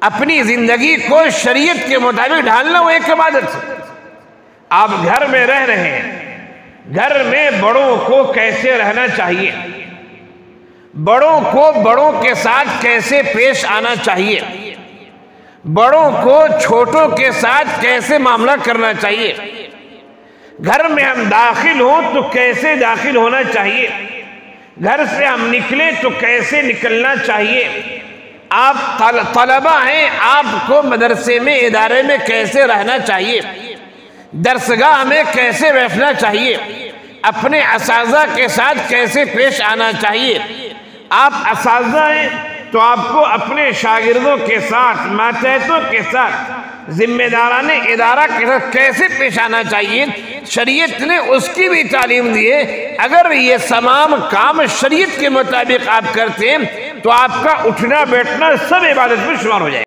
अपनी जिंदगी को शरीयत के मुताबिक ढालना, वो एक इबादत है। आप घर में रह रहे हैं, घर में बड़ों को कैसे रहना चाहिए, बड़ों को बड़ों के साथ कैसे पेश आना चाहिए, बड़ों को छोटों के साथ कैसे मामला करना चाहिए, घर में हम दाखिल हों तो कैसे दाखिल होना चाहिए, घर से हम निकले तो कैसे निकलना चाहिए। आप तलबा हैं, आपको मदरसे में, इदारे में कैसे रहना चाहिए, दरसगाह में कैसे बैठना चाहिए, अपने असाज़ा के साथ कैसे पेश आना चाहिए। आप असाज़ा हैं तो आपको अपने शागिर्दों के साथ, मातहतों के साथ, जिम्मेदाराने इदारा के साथ कैसे पेश आना चाहिए, शरीयत ने उसकी भी तालीम दी है। अगर ये तमाम काम शरीयत के मुताबिक आप करते हैं तो आपका उठना बैठना सब इबादत में शुमार हो जाएगा।